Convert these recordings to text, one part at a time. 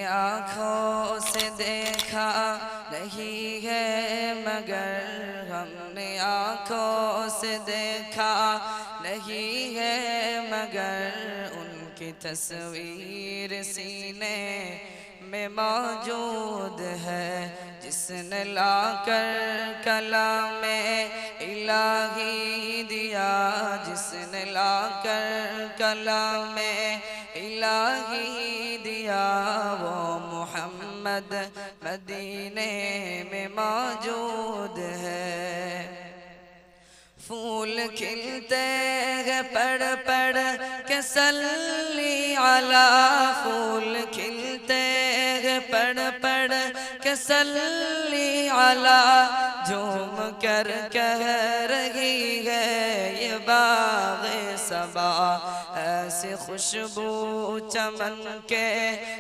آنکھوں سے دیکھا نہیں ہے مگر ہم نے آنکھوں سے دیکھا نہیں ہے مگر ان کی تصویر سینے میں موجود ہے جس نے لا کر کلام الہی دیا جس نے لا کر کلام الہی دیا وہ محمد مدینے میں موجود ہے پھول کھلتے ہیں پڑھ پڑھ کے صلی علی پھول کھلتے ہیں پڑھ پڑھ کے صلی علی جھوم کر کہہ رہی ہے یہ باغ صبا ایسی خوشبو چمن کے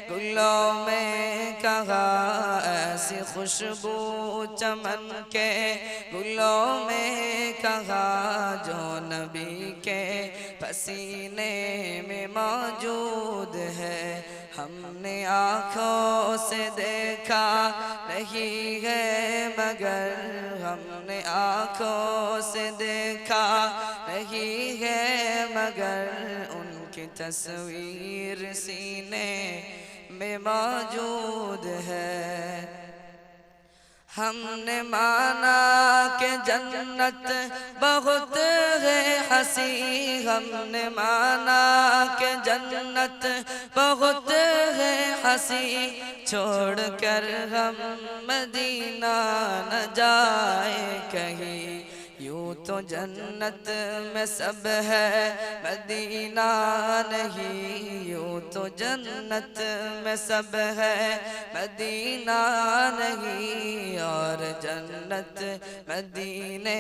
گلوں میں کہاں ایسی خوشبو چمن کے گلوں میں کہاں جو نبی کے پسینے میں موجود ہے ہم نے آنکھوں سے دیکھا نہیں ہے مگر ہم نے آنکھوں سے دیکھا نہیں ہے مگر ان کی تصویر سینے میں موجود ہے ہم نے مانا کہ جنت بہت ہے حسین ہم نے مانا کہ جنت بہت ہے حسین چھوڑ کر ہم مدینہ نہ جائے کہیں یوں تو جنت میں سب ہے مدینہ نہیں یوں تو جنت میں سب ہے مدینہ نہیں اور جنت مدینے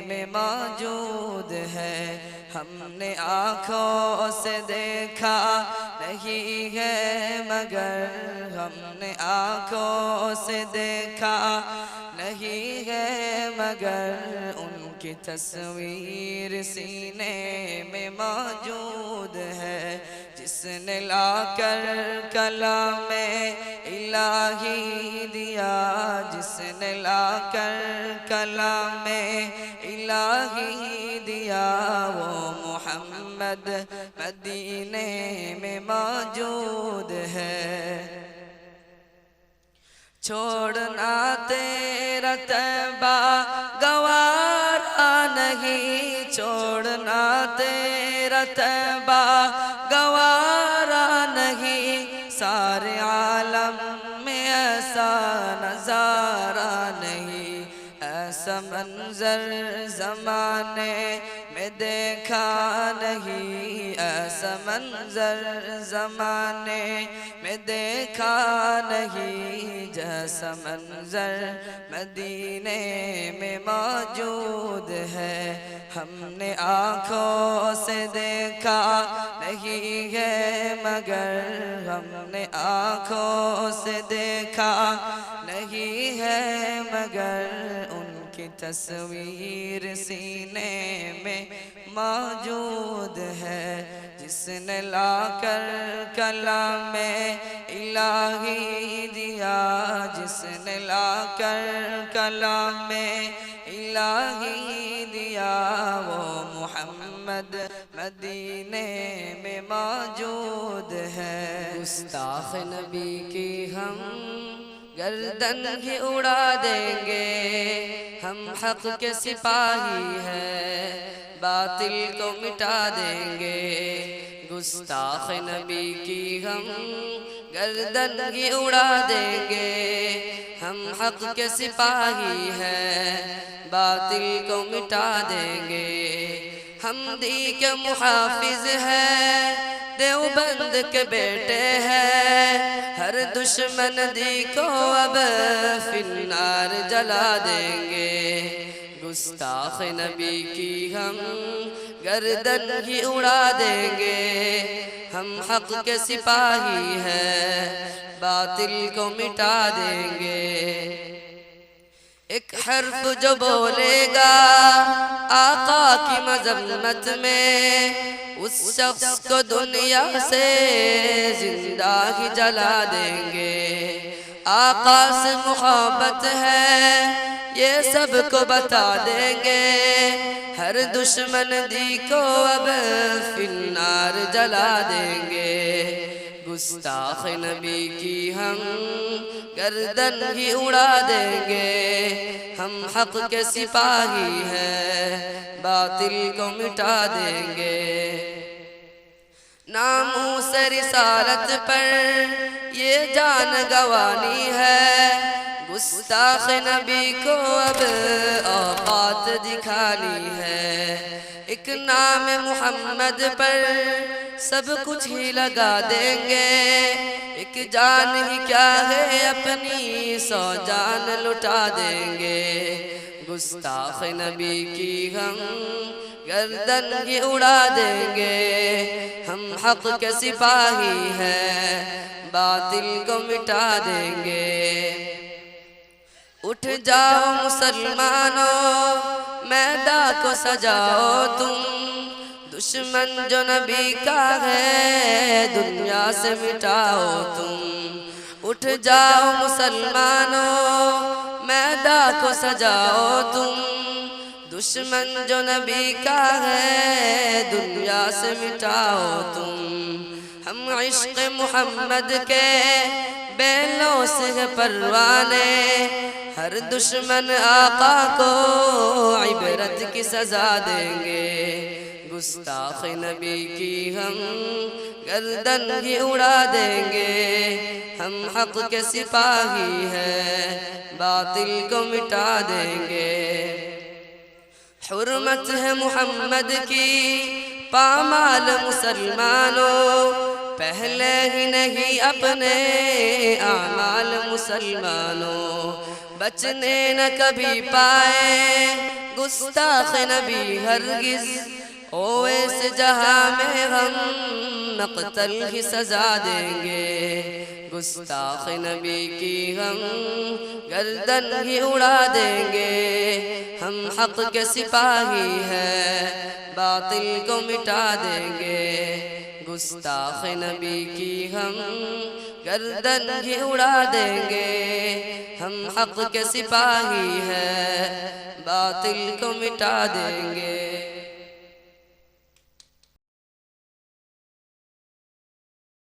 میں موجود ہے ہم نے آنکھوں سے دیکھا نہیں ہے مگر ہم نے آنکھوں سے دیکھا نہیں ہے مگر ان کی تصویر سینے میں موجود ہے جس نے لا کر کلام الہی دیا جس نے لا کر کلام الہی دیا وہ محمد مدینے میں موجود ہے چھوڑنا تیرا طیبہ گوارا نہیں چھوڑنا تیرا طیبہ گوارا نہیں سارے عالم میں ایسا نظارہ نہیں ایسا منظر زمانے میں دیکھا نہیں ایسا منظر زمانے میں دیکھا نہیں جیسا منظر مدینے میں موجود ہے ہم نے آنکھوں سے دیکھا نہیں ہے مگر ہم نے آنکھوں سے دیکھا نہیں ہے مگر ان کی تصویر سینے میں موجود ہے جس نے لا کر کلام الہی دیا جس نے لا کر کلام الہی دیا وہ محمد مدینے میں موجود ہے گستاخ نبی کی ہم گردن ہی اڑا دیں گے ہم حق کے سپاہی ہیں باطل کو مٹا دیں گے گستاخ نبی کی ہم گردن ہی اڑا دیں گے ہم حق کے سپاہی ہیں باطل کو مٹا دیں گے ہم دی کے محافظ ہیں دیوبند کے بیٹے ہیں ہر دشمن دی کو اب فی النار جلا دیں گے گستاخ نبی کی ہم گردن ہی اڑا دیں گے ہم حق کے سپاہی ہیں باطل کو مٹا دیں گے ایک حرف جو بولے گا آقا کی مذمت میں، اس شخص کو دنیا سے زندہ ہی جلا دیں گے۔ آقا سے محبت ہے یہ سب کو بتا دیں گے، ہر دشمن دی کو اب فی النار جلا دیں گے۔ گستاخ نبی کی ہم گردن ہی اڑا دیں گے، ہم حق کے سپاہی ہیں باطل کو مٹا دیں گے۔ ناموس رسالت پر یہ جان گوانی ہے، گستاخ نبی کو اب اوقات دکھانی ہے۔ ایک نام محمد پر سب کچھ ہی لگا دیں گے، ایک جان ہی کیا ہے اپنی 100 جان لٹا دیں گے۔ گستاخ نبی کی ہم گردن ہی اڑا دیں گے، ہم حق کے سپاہی ہیں باطل کو مٹا دیں گے۔ اٹھ جاؤ مسلمانوں میدان کو سجاؤ تم، دشمن جو نبی کا ہے دنیا سے مٹاؤ تم۔ اٹھ جاؤ مسلمانوں میدان کو سجاؤ تم، دشمن جو نبی کا ہے دنیا سے مٹاؤ تم۔ ہم عشق محمد کے بیلوں سے ہیں پروانے، ہر دشمن آقا کو عبرت کی سزا دیں گے۔ گستاخ نبی کی ہم گردن ہی اڑا دیں گے، ہم حق کے سپاہی ہیں باطل کو مٹا دیں گے۔ حرمت ہے محمد کی پامال مسلمانوں، پہلے ہی نہیں اپنے اعمال مسلمانوں، بچنے نہ کبھی پائے گستاخ نبی ہرگز، اویس جہاں میں ہم مقتل کی سزا دیں گے۔ گستاخ نبی کی ہم گردن ہی اڑا دیں گے، ہم حق کے سپاہی ہیں باطل کو مٹا دیں گے۔ گستاخ نبی کی ہم گردن ہی اڑا دیں گے، ہم حق کے سپاہی ہیں باطل کو مٹا دیں گے۔